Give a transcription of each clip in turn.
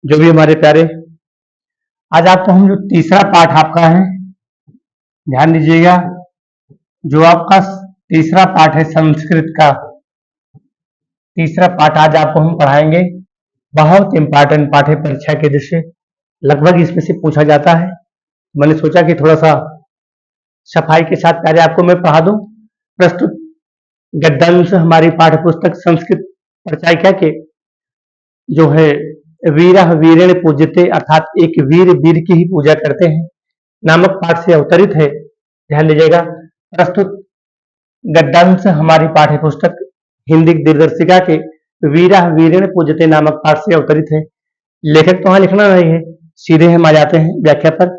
जो भी हमारे प्यारे, आज आपको हम जो तीसरा पाठ आपका है, ध्यान दीजिएगा। जो आपका तीसरा पाठ है संस्कृत का, तीसरा पाठ आज आपको हम पढ़ाएंगे। बहुत इंपॉर्टेंट पाठ है परीक्षा के दृष्टि से, लगभग इसमें से पूछा जाता है। मैंने सोचा कि थोड़ा सा सफाई के साथ पहले आपको मैं पढ़ा दूं। प्रस्तुत गद्यांश हमारी पाठ्य पुस्तक संस्कृत परिचायिका के जो है वीरः वीरेण पूज्यते, अर्थात एक वीर वीर की ही पूजा करते हैं नामक पाठ से अवतरित है। ध्यान दीजिएगा। प्रस्तुत गद्यांश हमारी पाठ्य पुस्तक हिंदी दिग्दर्शिका के वीरः वीरेण पूज्यते नामक पाठ से अवतरित है। लेखक तो वहां लिखना नहीं है, सीधे हम आ जाते हैं व्याख्या पर।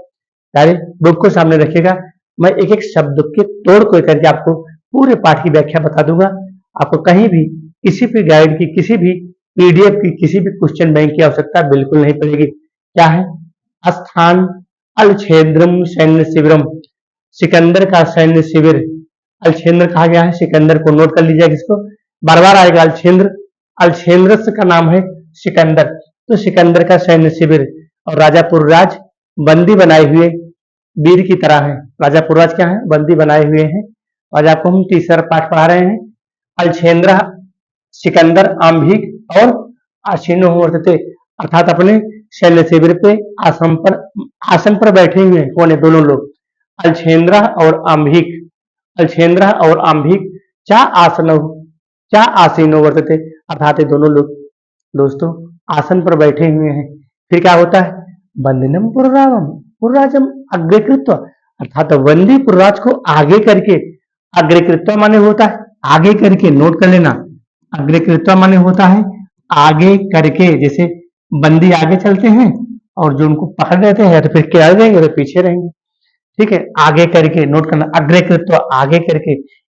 पहले बुक को सामने रखिएगा, मैं एक एक शब्द के तोड़ को करके आपको पूरे पाठ की व्याख्या बता दूंगा। आपको कहीं भी किसी भी गाइड की, किसी भी पीडीएफ की, किसी भी क्वेश्चन बैंक की आवश्यकता बिल्कुल नहीं पड़ेगी। क्या है? स्थान अलछेद्रम सैन्य शिविरम, सिकंदर का सैन्य शिविर। अलछेंद्र कहा गया है, सिकंदर को नोट कर लीजिएगा। किसको बार बार आएगा अलछेंद्र, अलछेंद्र का नाम है सिकंदर, तो सिकंदर का सैन्य शिविर। और राजा पुरराज बंदी बनाए हुए वीर की तरह है। राजा पुरराज क्या है? बंदी बनाए हुए हैं। आज आपको हम तीसरा पाठ पढ़ा रहे हैं। अलछेंद्र सिकंदर आंभिक और आसीनो वर्तते, अर्थात अपने शैल्य शिविर पे आसन पर बैठे हुए हैं। कौन है? दोनों लोग, अलछेंद्र और आंभिक। अलछेंद्र और आंभिक चा आसीनो वर्तते, अर्थात दोनों लोग दोस्तों आसन पर बैठे हुए हैं। फिर क्या होता है? बंदनम पुरराजम अग्रेकृत्व, अर्थात बंदी पुरराज को आगे करके, अग्रेकृत्व माने होता है आगे करके, नोट कर लेना। अग्रेकृत्व माने होता है आगे करके, जैसे बंदी आगे चलते हैं और जो उनको पकड़ लेते हैं तो फिर क्या रहेंगे, तो पीछे रहेंगे। ठीक है, आगे करके नोट करना। अग्रेकृत्व आगे करके,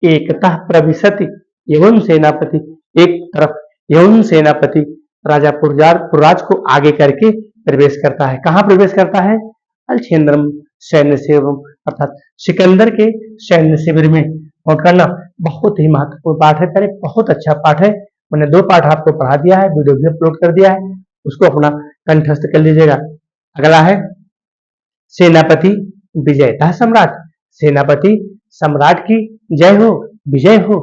एकता प्रविशति एवं सेनापति, एक तरफ एवं सेनापति राजा पुरराज को आगे करके प्रवेश करता है। कहाँ प्रवेश करता है? अलछेंद्रम सैन्य शिविर, अर्थात सिकंदर के सैन्य शिविर में। नोट करना, बहुत ही महत्वपूर्ण पाठ है, पहले बहुत अच्छा पाठ है। मैंने 2 पाठ आपको पढ़ा दिया है, वीडियो भी अपलोड कर दिया है, उसको अपना कंठस्थ कर लीजिएगा। अगला है सेनापति विजयता सम्राट, सेनापति सम्राट की जय हो, विजय हो।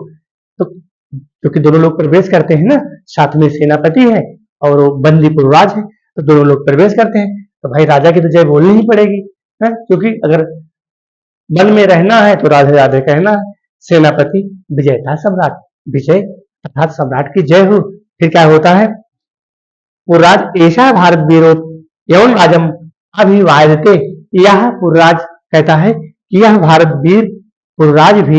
तो क्योंकि दोनों लोग प्रवेश करते हैं ना, साथ में सेनापति है और बंदी पुरराज है, तो दोनों लोग प्रवेश करते हैं, तो भाई राजा की तो जय बोलनी ही पड़ेगी है, क्योंकि अगर वन में रहना है तो राधे राधे कहना है। सेनापति विजयता सम्राट, विजय अर्थात सम्राट की जय हो। फिर क्या होता है? पुरराज ऐसा भारत वीरो एवं राजम अभिवादते, यह पुरराज कहता है कि यह भारत वीर पुरराज भी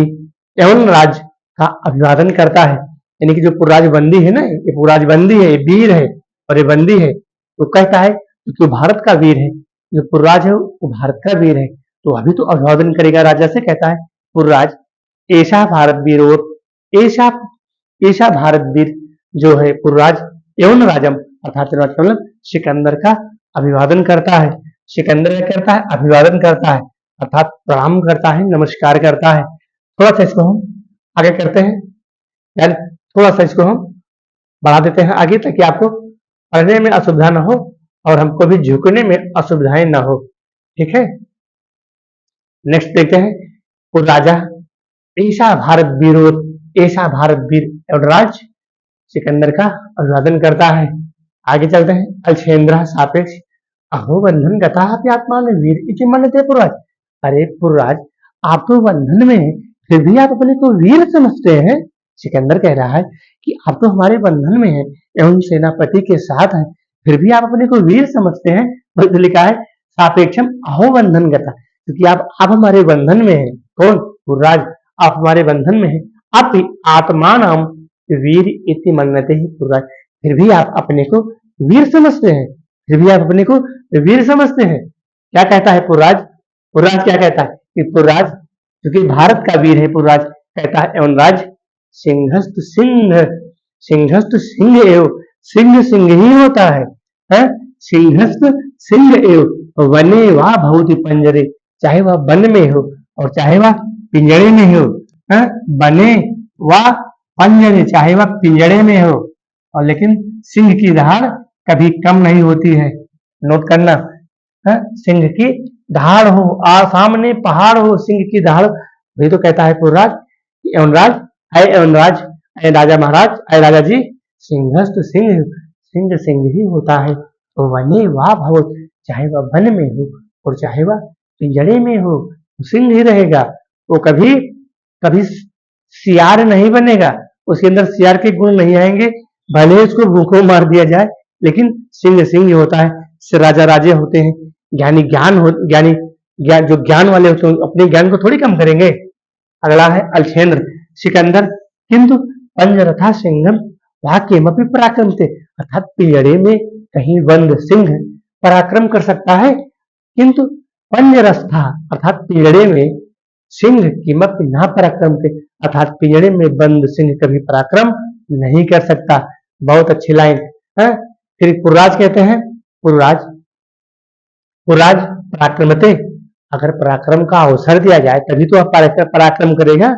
एवं राज का अभिवादन करता है। यानी कि जो पुरराज बंदी है ना, ये पुरराज बंदी है, ये वीर है और ये बंदी है, तो कहता है कि भारत का वीर है, जो पुरराज है वो भारत का वीर है, तो अभी तो अभिवादन करेगा राजा से। कहता है पुरराज ऐसा भारत वीर, और ऐसा भारत वीर जो है पुरराज एवं राजम, अर्थात मतलब सिकंदर का अभिवादन करता है। सिकंदर क्या करता है? अभिवादन करता है, अर्थात प्रणाम करता है, नमस्कार करता है। थोड़ा सा इसको हम आगे करते हैं, यानी थोड़ा सा इसको हम बढ़ा देते हैं आगे, ताकि आपको पढ़ने में असुविधा न हो और हमको भी झुकने में असुविधाएं न हो। ठीक है, नेक्स्ट देखते हैं। पुरराजा ऐसा भारत वीर, ऐसा भारत वीर एवं राज सिकंदर का अभिवादन करता है। आगे चलते हैं। अलछेंद्र सापेक्ष अहो बंधन गता आत्मा में वीर इति मनते पुरराज, अरे पुरराज आप तो बंधन में हैं, फिर भी आप अपने को वीर समझते हैं। सिकंदर कह रहा है कि आप तो हमारे बंधन में हैं एवं सेनापति के साथ हैं, फिर भी आप अपने को वीर समझते हैं। तो लिखा है सापेक्षम अहो बंधन गता, क्योंकि आप हमारे बंधन में हैं। कौन? पुरराज, आप हमारे बंधन में हैं। आप आत्मा नाम वीर इति मन्यते ही पुरराज, फिर भी आप अपने को वीर समझते हैं, फिर भी आप अपने को वीर समझते हैं। क्या कहता है पुरराज? पुरराज क्या कहता है कि पुरराज क्योंकि भारत का वीर है, पुरराज कहता है एवं राज सिंहस्त सिंह, सिंहस्त सिंह एवं सिंह सिंह ही होता है? सिंहस्त सिंह एवं वने वा भवति पंजरे, चाहे वह वन में हो और चाहे वह पिंजरे में हो। बने वा पंजरे, चाहे वह पिंजरे में हो, और लेकिन सिंह की दहाड़ कभी कम नहीं होती है। नोट करना। सिंह की दहाड़ हो, सामने पहाड़ हो, सिंह की दहाड़, वही तो कहता है पुरराज, यवनराज, अय यवनराज, अय राजा महाराज, अय राजा जी, सिंहस्थ सिंह, सिंह सिंह ही होता है। तो वने वाह भवत, चाहे वह वन में हो और चाहे वह पिंजड़े में हो, सिंह ही रहेगा। वो कभी कभी सियार नहीं बनेगा, उसके अंदर सियार के गुण नहीं आएंगे, भले उसको भूखों मार दिया जाए, लेकिन सिंह सिंह ही होता है। राजा राजे होते हैं, ज्ञानी ज्ञानी जो ज्ञान वाले होते हैं अपने ज्ञान को थोड़ी कम करेंगे। अगला है अलछेंद्र सिकंदर, किंतु पंजरथा सिंहम वाक्यमपि पराक्रम थे, अर्थात पिंजड़े में कहीं बंद सिंह पराक्रम कर सकता है, किंतु पंजरस्था अर्थात पिंजड़े में सिंह किमपि न पराक्रम थे, अर्थात पिंजड़े में बंद सिंह कभी पराक्रम नहीं कर सकता। बहुत अच्छी लाइन है। फिर पुरराज कहते हैं, पुरराज पुरराज पराक्रमते, अगर पराक्रम का अवसर दिया जाए तभी तो पराक्रम करेगा।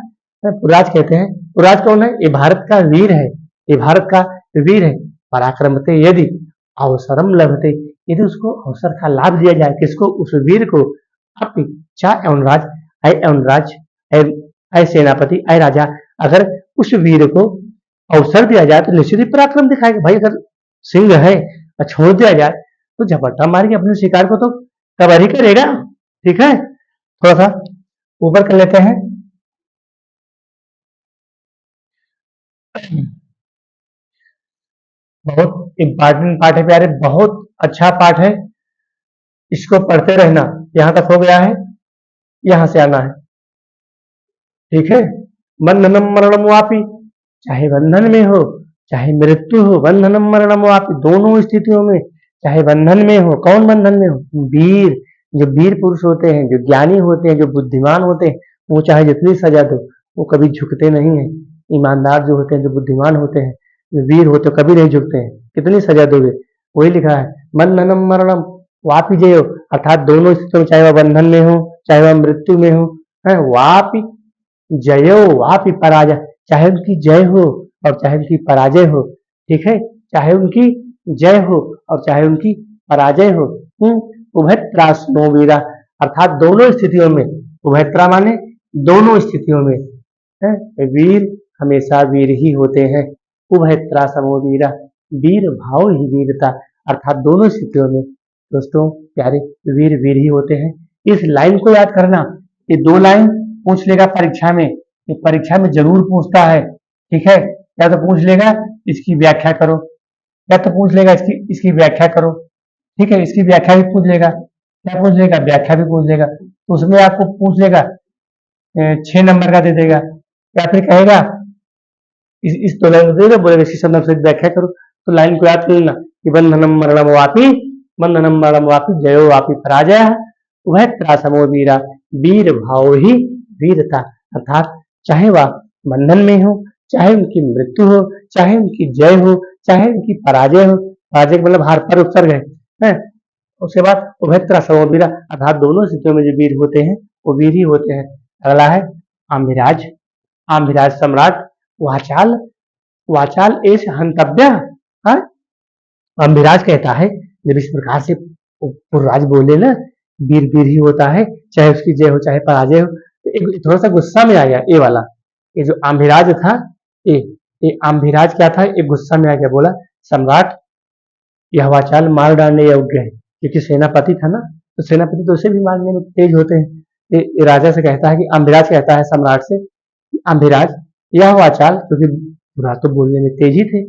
पुरराज कहते हैं, पुरराज कौन है? ये भारत का वीर है, ये भारत का वीर है। पराक्रमते यदि अवसरम लभते, यदि उसको अवसर का लाभ दिया जाए, किसको? उस वीर को। अपि चा यवनराज, अय यवनराज, अय सेनापति, अय राजा, अगर उस वीर को अवसर दिया जाए तो निश्चित ही पराक्रम दिखाएगा। भाई अगर सिंह है और छोड़ दिया जाए तो झपट्टा मार के अपने शिकार को तो कवर ही करेगा। ठीक है, थोड़ा सा ऊपर कर लेते हैं। बहुत इंपॉर्टेंट पार्ट है प्यारे, बहुत अच्छा पार्ट है, इसको पढ़ते रहना। यहां तक हो गया है, यहां से आना है। ठीक है, बंधनम मरणम वापी, चाहे बंधन में हो चाहे मृत्यु हो, बंधनम मरणम वापी, दोनों स्थितियों में, चाहे बंधन में हो, कौन बंधन में हो? वीर, जो वीर पुरुष होते हैं, जो ज्ञानी होते हैं, जो बुद्धिमान होते हैं, वो चाहे जितनी सजा दो वो कभी झुकते नहीं है। ईमानदार जो होते हैं, जो बुद्धिमान होते हैं, जो वीर होते हैं, कभी नहीं झुकते हैं, कितनी सजा दोगे। वही लिखा है, बंधनम मरणम वापी जयो, अर्थात दोनों स्थितियों में, चाहे वह बंधन में हो चाहे वह मृत्यु में हो, है वापी जयो वापी पराजय, चाहे उनकी जय हो और चाहे उनकी पराजय हो। ठीक है, चाहे उनकी जय हो और चाहे उनकी पराजय हो। उभयत्रा स्नो वीरा, अर्थात दोनों स्थितियों में, उभयत्रा माने दोनों स्थितियों में, है? वीर हमेशा वीर ही होते हैं। उभयत्रा समो वीरा, वीर भाव ही वीरता, अर्थात दोनों स्थितियों में दोस्तों प्यारे वीर वीर ही होते हैं। इस लाइन को याद करना, ये दो लाइन पूछ लेगा परीक्षा में, ये परीक्षा में जरूर पूछता है। ठीक है, या तो पूछ लेगा इसकी व्याख्या करो, या तो पूछ लेगा इसकी व्याख्या करो। ठीक है, इसकी व्याख्या भी पूछ लेगा, क्या पूछ लेगा? व्याख्या भी पूछ लेगा। तो उसमें आपको पूछ लेगा 6 नंबर का दे देगा, या फिर कहेगा इस दो लाइन देगा, बोलेगा इसी शब्द से व्याख्या करो। तो लाइन को याद कर लेना कि बंधनम मरणम वापी, बंधनम मरणम वापी जयो वापी पराजय, वह त्रासमो वीरा, वीर भाव ही वीरता, अर्थात चाहे वह बंधन में हो, चाहे उनकी मृत्यु हो, चाहे उनकी जय हो, चाहे उनकी पराजय हो, पराजय मतलब हार पर उत्सर्ग है। उसके बाद उभयत्रा समोवीरा, अर्थात दोनों स्थितियों में जो वीर होते हैं वो वीर ही होते हैं। अगला है आम्भिराज, आम्भिराज सम्राट, वाचाल, वाचाल एष हंतव्य। अम्बिराज कहता है जब इस प्रकार से पुरराज बोले ना, वीर वीर ही होता है, चाहे उसकी जय हो चाहे पराजय हो, तो एक थोड़ा सा गुस्सा में आ गया ये वाला, ये जो आम्भिराज था, ये आम्भिराज क्या था, ये गुस्सा में आ गया, बोला सम्राट यह वाचाल मार डालने योग्य है, क्योंकि सेनापति था ना, तो सेनापति तो उसे भी मारने में तेज होते हैं। ये राजा से कहता है कि आम्भिराज कहता है सम्राट से, आम्भिराज यह वाचाल, क्योंकि बुरा तो बोलने में तेज ही थे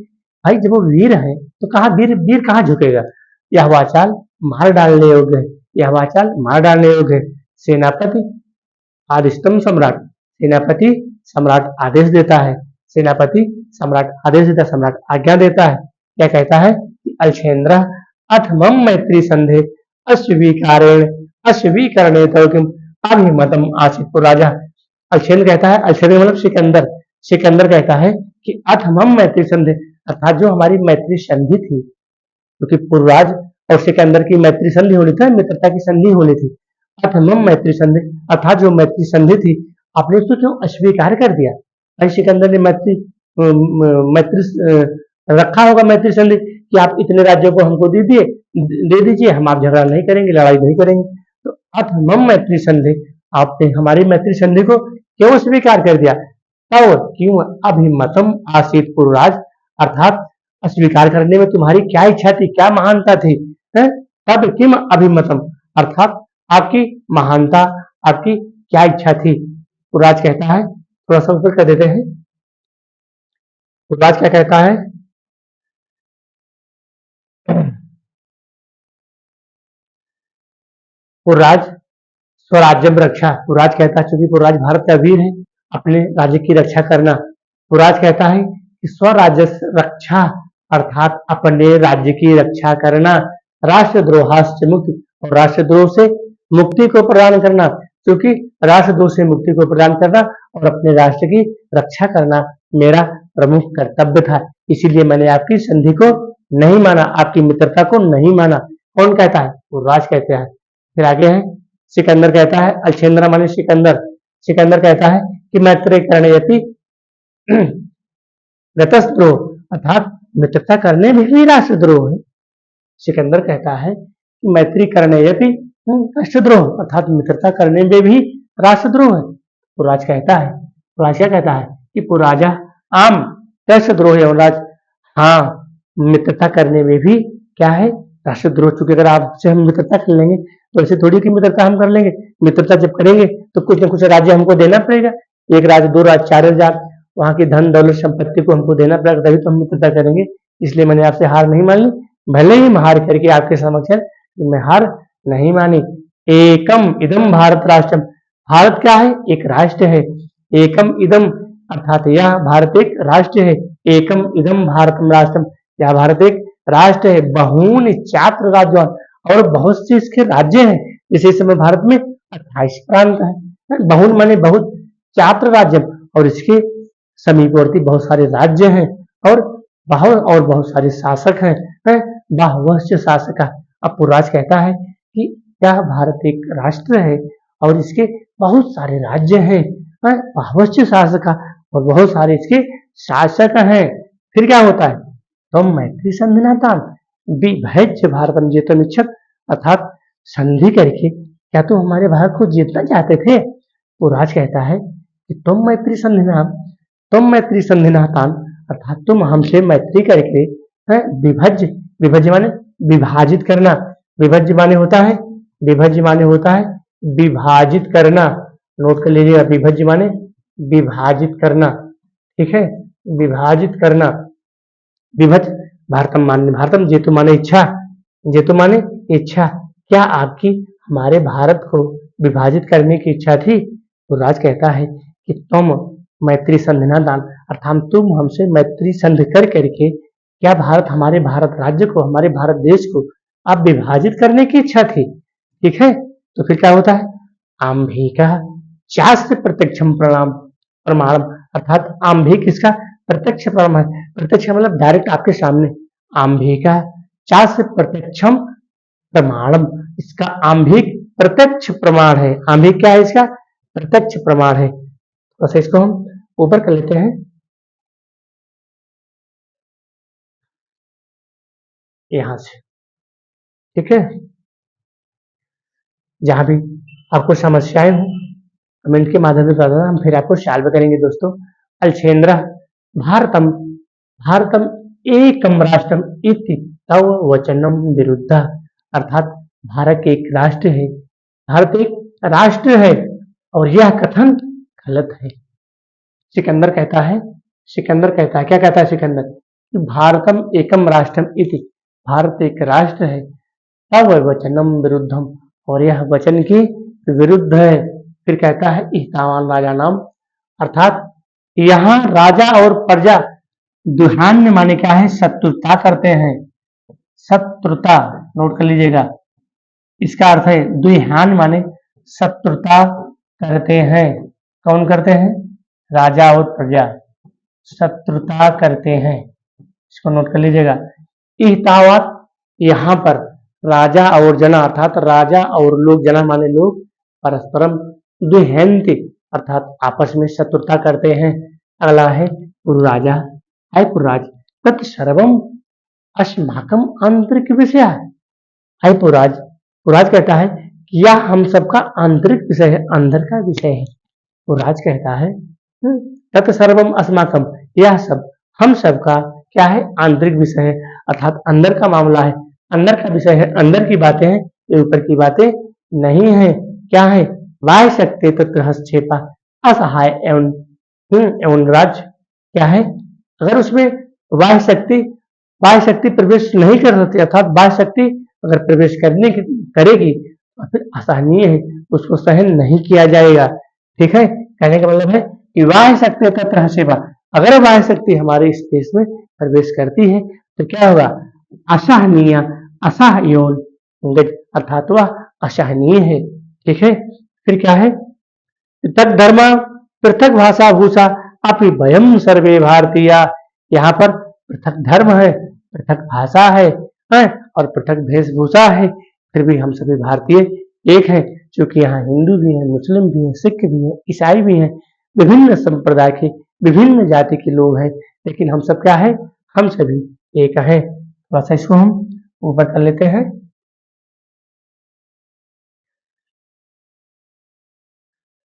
भाई, जब वो वीर है तो कहाँ वीर वीर कहाँ झुकेगा। यह वाचाल मार डालने योग्य है, यह वाचाल मार डालने योग्य है। सेनापति आदिष्टम सम्राट, सेनापति सम्राट आदेश देता है, सेनापति सम्राट आदेश देता है, सम्राट आज्ञा देता है। क्या कहता है कि अलछेन्द्र अथमम मैत्री संधे अस्वीकारेण अस्वीकरणे तौकिम अभिमतम आसित राजा। अलछेन्द्र कहता है, अलछेन्द्र मतलब सिकंदर, सिकंदर कहता है कि अथमम मैत्री संधि, अर्थात जो हमारी मैत्री संधि थी, क्योंकि पुरराज और सिकंदर की मैत्री संधि होनी थी, मित्रता की संधि होनी थी। अथमम मैत्री संधि, अर्थात जो मैत्री संधि थी आपने उसको क्यों अस्वीकार कर दिया। भाई सिकंदर ने मैत्री रखा होगा मैत्री संधि, कि आप इतने राज्यों को हमको दे दीजिए, हम आप झगड़ा नहीं करेंगे, लड़ाई नहीं करेंगे। तो अथ मैत्री संधि, आपने हमारी मैत्री संधि को क्यों स्वीकार कर दिया? तब क्यों अभिमतम आसीत पुरुराज, अर्थात स्वीकार करने में तुम्हारी क्या इच्छा थी, क्या महानता थी, है? तब किम अभिमतम, अर्थात आपकी महानता, आपकी क्या इच्छा थी? पुरुराज कहता है, थोड़ा सा ऊपर कर देते हैं। पुरुराज क्या कहता है? पुरुराज स्वराज्यम रक्षा, पुरुराज कहता है, चूंकि पुरुराज भारत का वीर है, अपने राज्य की रक्षा करना। पुरुराज कहता है कि स्वराज्य रक्षा, अर्थात अपने राज्य की रक्षा करना, राष्ट्रद्रोहाश्च मुक्ति, और राष्ट्रद्रोह से मुक्ति को प्रदान करना, क्योंकि राष्ट्रद्रोह से मुक्ति को प्रदान करना और अपने राष्ट्र की रक्षा करना मेरा प्रमुख कर्तव्य था, इसीलिए मैंने आपकी संधि को नहीं माना, आपकी मित्रता को नहीं माना। कौन कहता है? पुरुराज कहते हैं। फिर आगे है, सिकंदर कहता है, अल्छेंद्र माने सिकंदर, सिकंदर कहता है कि मैत्री करणयति रतस्द्रोह, अर्थात मित्रता करने में भी राष्ट्रद्रोह है। सिकंदर कहता है कि मैत्री करणयति राष्ट्रद्रोह, अर्थात मित्रता करने में भी राष्ट्रद्रोह है। पुरुराज कहता है, पुरुराज क्या कहता है कि पुराजा आम राष्ट्रद्रोह है। राज, हाँ, मित्रता करने में भी क्या है? राष्ट्रद्रोह। चूंकि अगर आपसे हम मित्रता कर लेंगे तो ऐसे थोड़ी की मित्रता हम कर लेंगे, मित्रता जब करेंगे तो कुछ न कुछ राज्य हमको देना पड़ेगा, एक राज्य, दो राज्य, चार राज्य, वहां की धन दौलत संपत्ति को हमको देना पड़ेगा, तभी तो हम मित्रता करेंगे। इसलिए मैंने आपसे हार नहीं मान ली, भले ही मैं हार करके आपके समक्ष है, मैं हार नहीं मानी। एकम इदम भारत राष्ट्रम, भारत क्या है? एक राष्ट्र है। एकम इदम, अर्थात यह भारत एक राष्ट्र है। एकम इदम भारतम राष्ट्रम, यह भारत एक राष्ट्र है। बहून छात्र राज्य, और बहुत से इसके राज्य हैं। जैसे इस समय भारत में 28 प्रांत है, बहुन माने बहुत, छात्र राज्य, और इसके समीपवर्ती बहुत सारे राज्य हैं, और बहुत सारे शासक हैं, बाह्वश्च शासक। अब पुरुराज कहता है कि यह भारत एक राष्ट्र है और इसके बहुत सारे राज्य हैं, बाह्वश्च शासक, और बहुत सारे इसके शासक हैं। फिर क्या होता है? तो मैत्री संधिनातान विभज्य भारतम जेतुम इच्छत, अर्थात संधि करके क्या तुम हमारे भारत को जीतना चाहते थे? पुरुराज कहता है कि तुम मैत्री संधिनातान, अर्थात तुम हमसे मैत्री करके विभज्य, विभज्य माने विभाजित करना, विभज्य माने होता है, विभज्य माने होता है विभाजित करना, नोट कर लीजिएगा, विभज्य माने विभाजित करना, ठीक है, विभाजित करना। विभज्य भारतम माने, भारतम जेतु माने इच्छा, जेतु माने इच्छा, क्या आपकी हमारे भारत को विभाजित करने की इच्छा थी? तो राज कहता है कि तुम मैत्री संधिना दान, अर्थात तुम हमसे मैत्री संधि कर करके क्या भारत, हमारे भारत राज्य को, हमारे भारत देश को आप विभाजित करने की इच्छा थी, ठीक है। तो फिर क्या होता है? आम्भिका शास्त्र प्रत्यक्षम प्रणाम प्रमाणम, अर्थात आम्भिक इसका प्रत्यक्ष प्रमाण है, प्रत्यक्ष मतलब डायरेक्ट आपके सामने, आम्भिका शास्त्र प्रत्यक्षम प्रमाणम, इसका आम्भिक प्रत्यक्ष प्रमाण है। आम्भिक क्या है? इसका प्रत्यक्ष प्रमाण है। बस इसको हम ऊपर कर लेते हैं, यहां से, ठीक है। जहां भी आपको समस्याएं हो कमेंट के माध्यम से बता देना, हम फिर आपको सॉल्व करेंगे दोस्तों। अलछेंद्र भारतम, भारतम एकम राष्ट्रम इति तव वचनम विरुद्ध, अर्थात भारत एक राष्ट्र है, भारत एक राष्ट्र है और यह कथन गलत है। सिकंदर कहता है, सिकंदर कहता है, क्या कहता है सिकंदर? कि भारतम एकम राष्ट्रम इति, भारत एक राष्ट्र है, तव वचनम विरुद्धम, और यह वचन के विरुद्ध है। फिर कहता है इहतावान राजा नाम, अर्थात यहाँ राजा और प्रजा दुहान्य माने क्या है? शत्रुता करते हैं, शत्रुता, नोट कर लीजिएगा, इसका अर्थ है दुहान माने शत्रुता करते हैं। कौन करते हैं? राजा और प्रजा शत्रुता करते हैं, इसको नोट कर लीजिएगा। इहतावात, यहाँ पर राजा और जना, अर्थात राजा और लोग, जना माने लोग, परस्परम दुहंति, अर्थात आपस में शत्रुता करते हैं। अगला है पुरुराजा, है पुरुराज, तत्सर्वम अस्माकम आंतरिक विषय है पुराज। पुराज कहता है कि यह हम सबका आंतरिक विषय है, अंदर का विषय है। पुराज कहता है तत् सर्वम अस्माकम, यह सब हम सबका क्या है, आंतरिक विषय है, अर्थात अंदर का मामला है, अंदर का विषय है, अंदर की बातें हैं, ये ऊपर की बातें नहीं है। क्या है, वाय शक्ति तत्व हस्तक्षेपा असहाय एवं राज। क्या है, अगर उसमें वाय शक्ति प्रवेश नहीं कर सकती, अर्थात वाय शक्ति अगर प्रवेश करेगी तो फिर असहनीय है, उसको सहन नहीं किया जाएगा। ठीक है, कहने का मतलब है कि वाय शक्ति तत्र सेवा, अगर वाय शक्ति हमारे स्पेस में प्रवेश करती है तो क्या होगा, असहनीय, असहयोन, अर्थात वह असहनीय है। ठीक है, फिर क्या है, पृथक धर्म पृथक भाषा भूषा अपि वयम सर्वे भारतीय, यहाँ पर पृथक धर्म है, पृथक भाषा है और पृथक वेशभूषा है, फिर भी हम सभी भारतीय एक हैं। क्योंकि यहाँ हिंदू भी हैं, मुस्लिम भी हैं, सिख भी हैं, ईसाई भी हैं, विभिन्न संप्रदाय के, विभिन्न जाति के लोग हैं, लेकिन हम सब क्या है, हम सभी एक हैं। थोड़ा सा इसको हम ऊपर कर लेते हैं।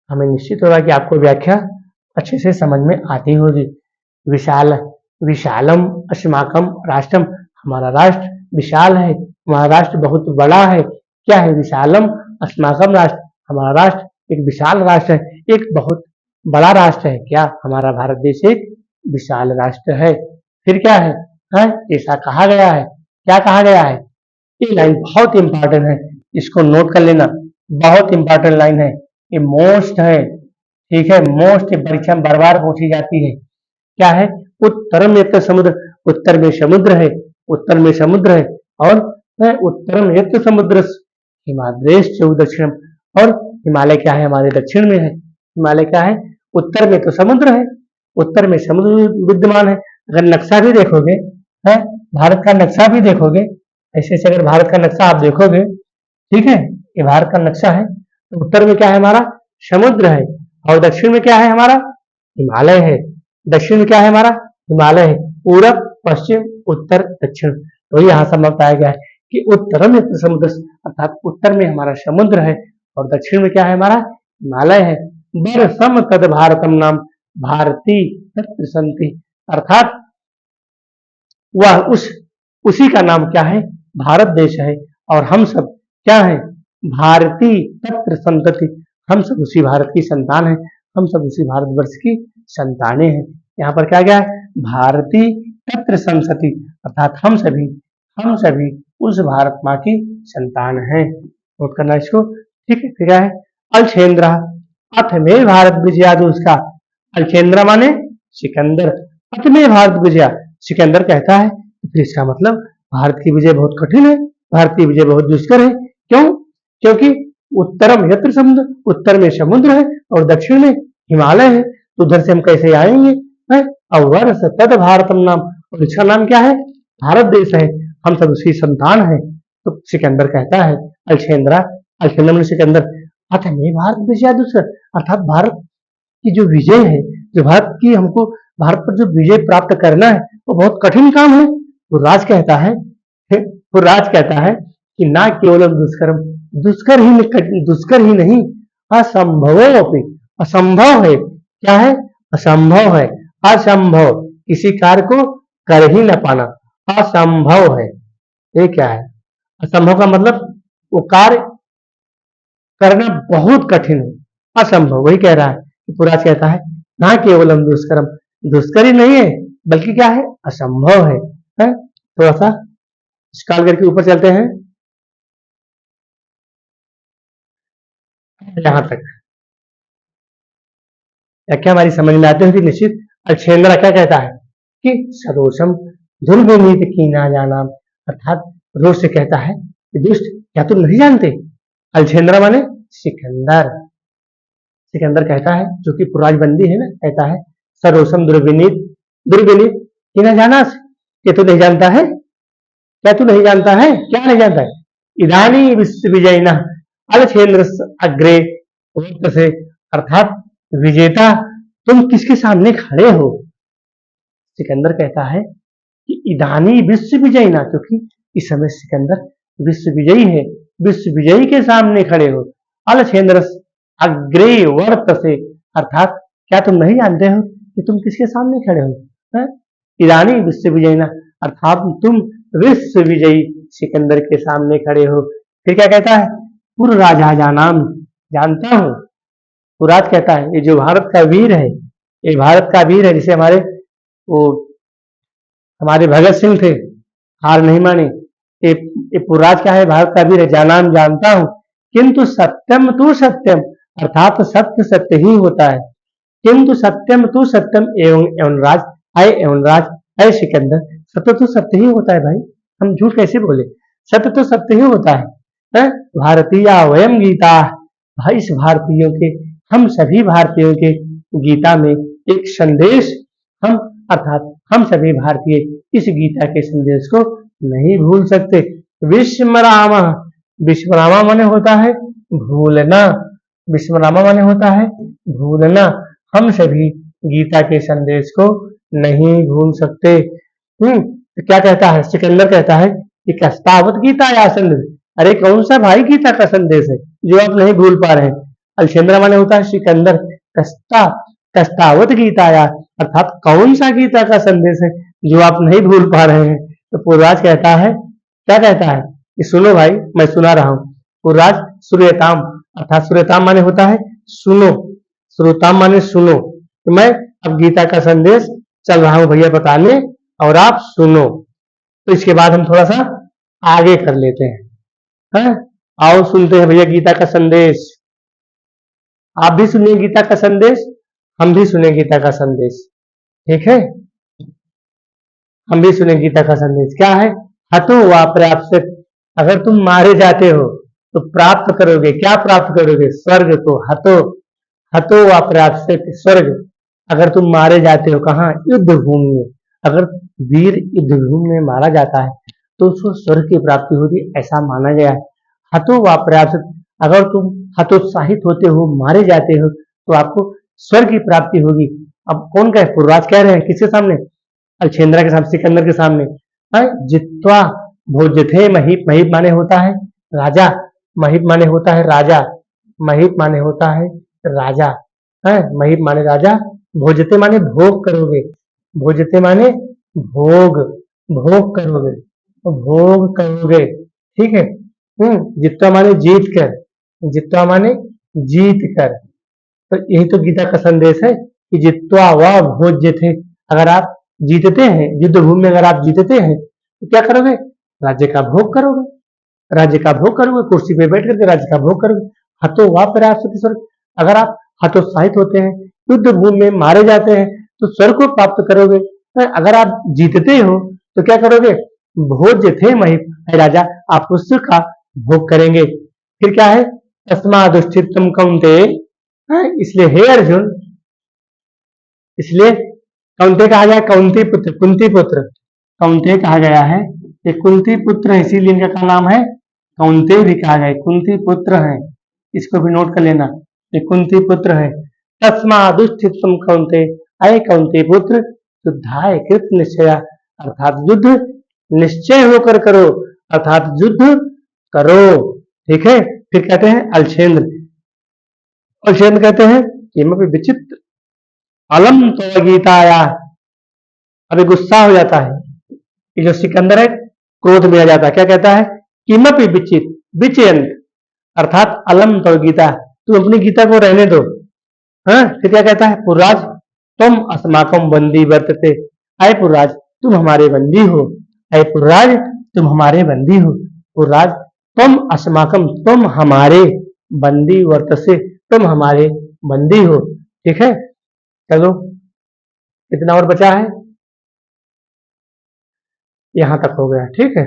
हमें निश्चित होगा कि आपको व्याख्या अच्छे से समझ में आती होगी। विशालम अस्माकम राष्ट्रम, हमारा राष्ट्र विशाल है, हमारा राष्ट्र बहुत बड़ा है। क्या है, विशालम अस्माकम राष्ट्र, हमारा राष्ट्र एक विशाल राष्ट्र है, एक बहुत बड़ा राष्ट्र है। क्या, हमारा भारत देश एक विशाल राष्ट्र है। फिर क्या है, ऐसा कहा गया है। क्या कहा गया है, ये लाइन बहुत इंपॉर्टेंट है, इसको नोट कर लेना, बहुत इंपॉर्टेंट लाइन है, ये मोस्ट है। ठीक है, मोस्ट, परीक्षा में बार बार पूछी जाती है। क्या है, उत्तरम यत्र समुद्र, उत्तर में समुद्र है, उत्तर में समुद्र है, और उत्तरम यत्र समुद्र हिमाद्रेश दक्षिणम, और हिमालय क्या है, हमारे दक्षिण में है। हिमालय क्या है, उत्तर में तो समुद्र है, उत्तर में समुद्र विद्यमान है। अगर नक्शा भी देखोगे, है भारत का नक्शा भी देखोगे, ऐसे ऐसे अगर भारत का नक्शा आप देखोगे, ठीक है, ये भारत का नक्शा है, तो उत्तर में क्या है, हमारा समुद्र है, और दक्षिण में क्या है, हमारा हिमालय है। दक्षिण में क्या है, हमारा हिमालय है, पूरब पश्चिम उत्तर दक्षिण। तो यहाँ समझ पाया गया है कि उत्तरम यत्र समुद्र, अर्थात उत्तर में हमारा समुद्र है और दक्षिण में क्या है, हमारा हिमालय है। बरसम तद भारतम नाम भारती तत्र संति, अर्थात वह उसी का नाम क्या है, भारत देश है, और हम सब क्या है, भारती तत्र संतति, हम सब उसी भारत की संतान है, हम सब उसी भारतवर्ष की संतानें हैं। यहाँ पर क्या गया, भारती तत्र संसति, अर्थात हम सभी उस भारत माँ की संतान हैं। नोट करना इसको। ठीक है, फिर क्या है, अलछेन्द्र अथ में भारत विजया, उसका अलछेन्द्र माने सिकंदर, अथ में भारत विजया, सिकंदर कहता है, फिर इसका मतलब भारत की विजय बहुत कठिन है, भारत की विजय बहुत दुष्कर है। क्यों, क्योंकि उत्तरम यत्र समुद्र, उत्तर में समुद्र है और दक्षिण में हिमालय है, तो उधर से हम कैसे आएंगे। अवर्ष तद भारतम नाम, और इसका नाम क्या है, भारत देश है, हम सब उसकी संतान है। तो सिकंदर कहता है, अलछेन्द्र में सिकंदर, अथ में भारत विजय दूसरा, अर्थात भारत की जो विजय है, जो भारत की हमको भारत पर जो विजय प्राप्त करना है, वो बहुत कठिन काम है। तो राज कहता है कि ना केवल दुष्कर ही नहीं, असंभव है। क्या है, असंभव है, असंभव, किसी कार्य को कर ही न पाना असंभव है। ये क्या है, असंभव का मतलब वो कार्य करना बहुत कठिन है, असंभव, वही कह रहा है। पुराज कहता है ना केवलम दुष्करम, दुष्कर ही नहीं है बल्कि क्या है, असंभव है। थोड़ा सा स्क्रॉल करके ऊपर चलते हैं, यहां तक व्याख्या हमारी समझ में आते हुए निश्चित। अलछेन्द्र क्या कहता है कि सदोषम दुर्विनीत की ना जाना, अर्थात रोष से कहता है कि दुष्ट, क्या तुम नहीं जानते। अलछेन्द्र माने सिकंदर, सिकंदर कहता है, जो कि पुराजबंदी है ना, कहता है सरोसम दुर्विनीत की ना जाना, ये तू नहीं जानता है, क्या तू नहीं जानता है, क्या नहीं जानता है। इदानी विश्व विजयिना अलछेन्द्र अग्रे से, अर्थात विजेता तुम किसके सामने खड़े हो। सिकंदर कहता है कि इदानी विश्व विजयी ना, क्योंकि इस समय सिकंदर विश्व विजयी है, विश्व विजयी के सामने खड़े हो। अलछेंद्र अग्रे वर्त से, अर्थात क्या तुम नहीं जानते हो कि तुम किसके सामने खड़े हो? है? इदानी विश्व विजयी ना, अर्थात तुम विश्व विजयी सिकंदर के सामने खड़े हो। फिर क्या कहता है? पुर राजा जानाम, जानता हूं। पुराज कहता है ये जो भारत का वीर है, ये भारत का वीर है, जिसे वो हमारे भगत सिंह थे, हार नहीं मानी। ये पुराज क्या है? भारत का वीर है, जानाम जानता हूं, किंतु सत्यम तू सत्यम, अर्थात सत्य सत्य ही होता है। किंतु सत्यम तू सत्यम एवं एवं राज, एवं राज, सिकंदर, सत्य तो सत्य ही होता है भाई, हम झूठ कैसे बोले? सत्य तो सत्य ही होता है? भारतीय वयम गीता, भाई इस भारतीयों के, हम सभी भारतीयों के गीता में एक संदेश, हम अर्थात हम सभी भारतीय इस गीता के संदेश को नहीं भूल सकते। विस्मराम, विस्मरामा माने होता है भूलना, विस्मरामा माने होता है भूलना, हम सभी गीता के संदेश को नहीं भूल सकते। तो क्या कहता है? सिकंदर कहता है कि कस्तावत गीता या संदेश, अरे कौन सा भाई गीता का संदेश है जो आप नहीं भूल पा रहे हैं? अलछेंद्र माने होता है सिकंदर, कस्तावत गीता या, अर्थात कौन सा गीता का संदेश है जो आप नहीं भूल पा रहे हैं? तो पूर्वराज कहता है, क्या कहता है कि सुनो भाई, मैं सुना रहा हूं। पूर्वराज सूर्यताम, अर्थात सूर्यताम माने होता है सुनो, श्रोताम माने सुनो, तो मैं अब गीता का संदेश चल रहा हूं भैया बताने, और आप सुनो। तो इसके बाद हम थोड़ा सा आगे कर लेते हैं। आओ सुनते हैं भैया गीता का संदेश। आप भी सुनिए गीता का संदेश, हम भी सुने गीता का संदेश, ठीक है? हम भी सुने गीता का संदेश। क्या है? हतो वा प्राप्त, अगर तुम मारे जाते हो तो प्राप्त करोगे, क्या प्राप्त करोगे? स्वर्ग को। हतो वा प्राप्त, स्वर्ग। अगर तुम मारे जाते हो, कहाँ? युद्ध भूमि में। अगर वीर युद्ध भूमि में मारा जाता है तो उसको स्वर्ग की प्राप्ति होती है, ऐसा माना गया है। हतो वा प्राप्त, अगर तुम हतोत्साहित होते हो, मारे जाते हो, तो आपको स्वर्ग की प्राप्ति होगी। अब कौन कहे? पूर्वराज कह रहे हैं, किसके सामने? अलछेंद्रा के सामने, सिकंदर के सामने। जित्वा भोज्यथे महीप, महीप माने होता है राजा, महीप माने होता है राजा, महीप माने होता है राजा, है महीप माने राजा। भोजते माने भोग करोगे, भोजते माने भोग, भोग करोगे, भोग करोगे, ठीक है? जित्वा माने जीत कर, जित्वा माने जीत कर। तो यही तो गीता का संदेश है कि जित्वा व भोज्य थे, अगर आप जीतते हैं, युद्ध भूमि में अगर आप जीतते हैं तो क्या करोगे? राज्य का भोग करोगे, राज्य का भोग करोगे, कुर्सी पे बैठ करके राज्य का भोग करोगे। हतो वा प्राप्त स्वर्ग, अगर आप हतोत्साहित होते हैं, युद्ध भूमि में मारे जाते हैं, तो स्वर्ग को प्राप्त करोगे। अगर आप जीतते हो तो क्या करोगे? भोज्य थे महीप, राजा आप उस का भोग करेंगे। फिर क्या है? तस्मादुष्ठितम कौन्तेय, इसलिए हे अर्जुन, इसलिए कौन्तेय कहा गया, कौन्ती पुत्र, कुंती पुत्र, कौन्तेय कहा गया है, ये कुंती पुत्र है, इसीलिए इनका क्या नाम है? कौन्तेय भी कहा गया, कुंती पुत्र है, इसको भी नोट कर लेना, ये कुंती पुत्र है। तस्मादुष्ठितम कौन्तेय, अय कौन्तेय पुत्र, युद्धाय कृत निश्चया, अर्थात युद्ध निश्चय होकर करो, अर्थात युद्ध करो, ठीक है? फिर कहते हैं अलछेंद्र, अलछेंद्र कहते हैं किमपि विचित्र अलम तो गीताया, अभी गुस्सा हो जाता है, ये जो सिकंदर है क्रोध में आ जाता है, क्या कहता है? किमपि विचित विचयंत, अर्थात अलम तो गीता, तुम अपनी गीता को रहने दो। फिर क्या कहता है? पुरराज तुम अस्माकम बंदी वर्तते, अय पुरराज तुम हमारे बंदी हो, अय पुरराज तुम हमारे बंदी हो। पुरराज तुम अस्माकम, तुम हमारे, बंदी वर्तसे, तुम हमारे बंदी हो, ठीक है? चलो कितना और बचा है? यहां तक हो गया, ठीक है?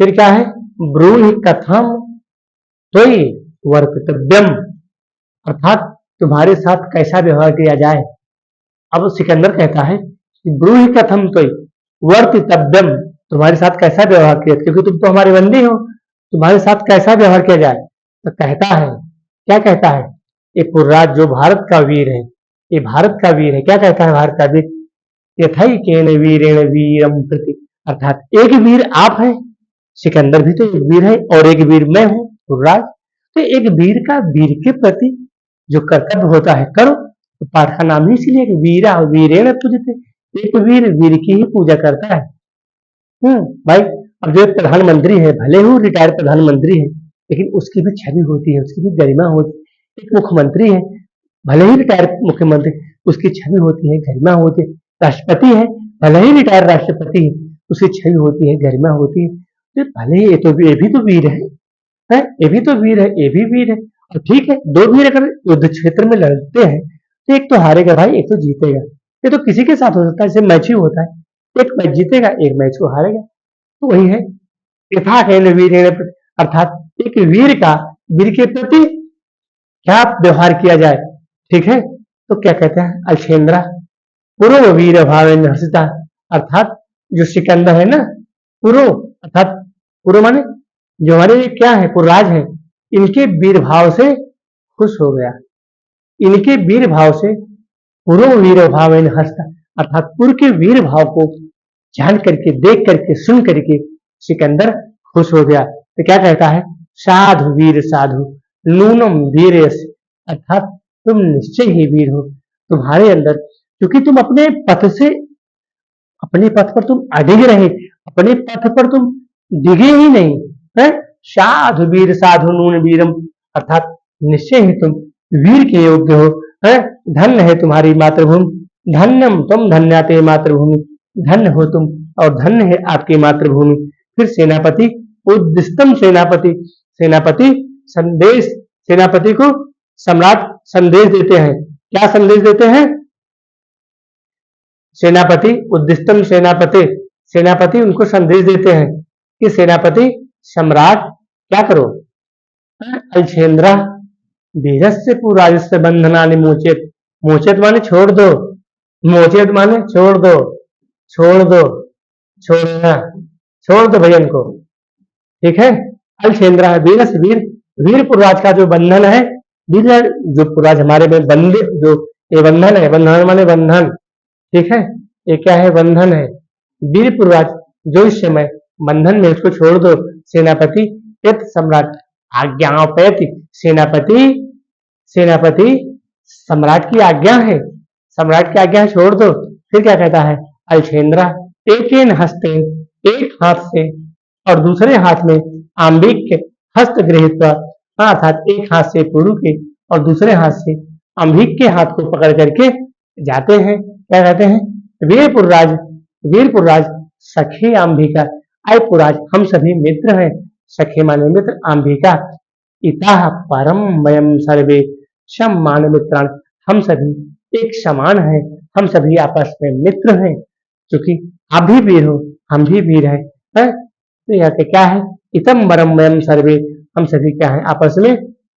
फिर क्या है? ब्रूहि कथम त्वयि वर्तितव्यम, अर्थात तुम्हारे साथ कैसा व्यवहार किया जाए। अब सिकंदर कहता है कि ब्रूहि कथम त्वयि वर्तितव्यम, तुम्हारे साथ कैसा व्यवहार किया, क्योंकि तुम तो हमारे बंदी हो, तुम्हारे साथ कैसा व्यवहार किया जाए। तो कहता है, क्या कहता है? ये पुरराज जो भारत का वीर है, ये भारत का वीर है, क्या कहता है भारत का वीर? यथैकेन वीरेण वीरम प्रति, अर्थात एक वीर आप हैं, सिकंदर भी तो एक वीर है, और एक वीर मैं हूँ युवराज। तो एक वीर का वीर के प्रति जो कर्तव्य होता है करो। तो पाठ का नाम ही इसीलिए कि वीरा वीरेण पूजते, एक वीर वीर की ही पूजा करता है। भाई, अब जो एक प्रधानमंत्री है, भले ही रिटायर्ड प्रधानमंत्री है, लेकिन उसकी भी छवि होती है, उसकी भी गरिमा होती है। एक मुख्यमंत्री है, भले ही रिटायर्ड मुख्यमंत्री, उसकी छवि होती है, गरिमा होती है। राष्ट्रपति है, भले ही रिटायर्ड राष्ट्रपति है, उसकी छवि होती है, गरिमा होती है। तो भले ही ये भी तो वीर है, ये भी तो वीर है, ये भी वीर है। और ठीक है, दो वीर अगर युद्ध क्षेत्र में लड़ते हैं तो एक तो हारेगा भाई, एक तो जीतेगा। ये तो किसी के साथ हो सकता है, जैसे मैच ही होता है, एक मैच जीतेगा, एक मैच को हारेगा। तो वही है, यथा कैन वीरेण, अर्थात एक वीर का वीर के प्रति क्या व्यवहार किया जाए। ठीक है, तो क्या कहते हैं, अलछेंद्रा पूर्व वीर भावेन हर्षिता, अर्थात जो सिकंदर है ना, पूर्व अर्थात पूर्व माने जो हमारे क्या है, पुरराज है, इनके वीर भाव से खुश हो गया। इनके वीर भाव से पूर्व वीर भावेन हर्षिता, अर्थात पूर्व के वीर भाव को जान करके, देख करके, सुन करके सिकंदर खुश हो गया। तो क्या कहता है, साधु वीर साधु नूनम वीर, अर्थात तुम निश्चय ही वीर हो। तुम्हारे अंदर, क्योंकि तुम अपने पथ से, अपने पथ पर तुम अडिग रहे, अपने पथ पर तुम डिगे ही नहीं है। साधु वीर साधु नून वीरम, अर्थात निश्चय ही तुम वीर के योग्य हो। है, धन्य है तुम्हारी मातृभूमि, धन्यम तुम धन्याते मातृभूमि, धन्य हो तुम और धन्य है आपकी मातृभूमि। फिर सेनापति उद्दिष्टम, सेनापति सेनापति संदेश, सेनापति को सम्राट संदेश देते हैं। क्या संदेश देते हैं, सेनापति उद्दिष्टम सेनापति, सेनापति उनको संदेश देते हैं कि सेनापति सम्राट क्या करो, अलछेंद्रा वीरस्य पुराजस्य बंधनानि मोचेत, मोचेत माने छोड़ दो, मोचेत माने छोड़ दो, छोड़ दो, छोड़ना, छोड़ दो भैया इनको। ठीक है, अलछेंद्रा वीरस वीर, वीर पुरराज का जो बंधन है, वीर जो पुरराज हमारे में बंधे, जो ये बंधन है, बंधन माने बंधन। ठीक है, ये क्या है, बंधन है। वीर पुरराज जो इस समय बंधन में, उसको छोड़ दो। सेनापति यत सम्राट आज्ञापयति, सेनापति सेनापति सम्राट की आज्ञा है, सम्राट की आज्ञा है, छोड़ दो। फिर क्या कहता है, अलछेंद्रा एकेन हस्तेन, एक हाथ से और दूसरे हाथ में आंबिक के हस्त गृहीत्वा, अर्थात एक हाथ से पुरु के और दूसरे हाथ से अंबिक के हाथ को पकड़ करके जाते हैं। क्या कहते हैं, वीरपुरराज, वीरपुरराज सखी अंबिका, आय पुराज हम सभी मित्र हैं, सखे माने मित्र, अंबिका इतः परम वयम सर्वे सम मान मित्रान, हम सभी एक समान हैं, हम सभी आपस में मित्र हैं। क्योंकि आप भी वीर हो, हम भी वीर हैं, है? तो यह क्या है, इतम वरम वयम सर्वे, हम सभी क्या है, आपस में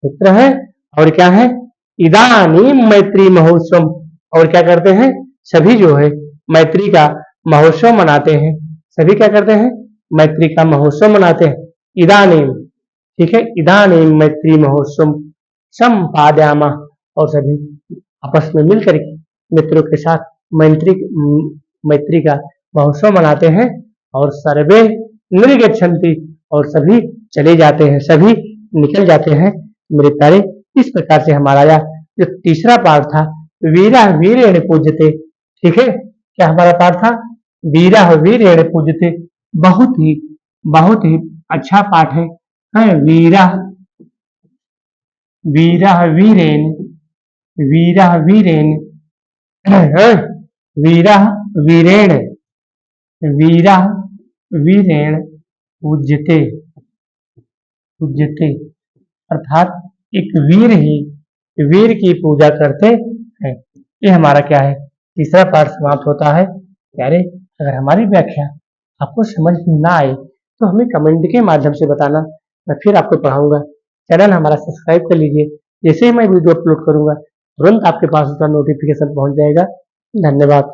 मित्र हैं। और क्या है, इदानीम मैत्री महोत्सव, और क्या करते हैं, सभी जो है मैत्री का महोत्सव मनाते हैं। सभी क्या करते हैं, मैत्री का महोत्सव मनाते हैं। इदानीम, ठीक है, इदानीम मैत्री महोत्सव संपादयामा, और सभी आपस में मिलकर के मित्रों के साथ मैत्री का महोत्सव मनाते हैं। और सर्वे निर्गच्छन्ति, और सभी चले जाते हैं, सभी निकल जाते हैं। मेरे प्यारे, इस प्रकार से हमारा यह जो तीसरा पाठ था, वीरा वीरेण पूज्यते, ठीक है, क्या हमारा पाठ था, वीरा वीरेण पूज्यते, बहुत ही अच्छा पाठ है। वीरा वीरा वीरेण, वीरा वीरेण, वीरा वीरेण, वीरा वीरेण पूज्यते, पूज्यते, अर्थात एक वीर ही वीर की पूजा करते हैं। ये हमारा क्या है, तीसरा पाठ समाप्त होता है। प्यारे, अगर हमारी व्याख्या आपको समझ में ना आए तो हमें कमेंट के माध्यम से बताना, मैं फिर आपको पढ़ाऊंगा। चैनल हमारा सब्सक्राइब कर लीजिए, जैसे ही मैं वीडियो अपलोड करूंगा तुरंत आपके पास उसका नोटिफिकेशन पहुंच जाएगा। धन्यवाद।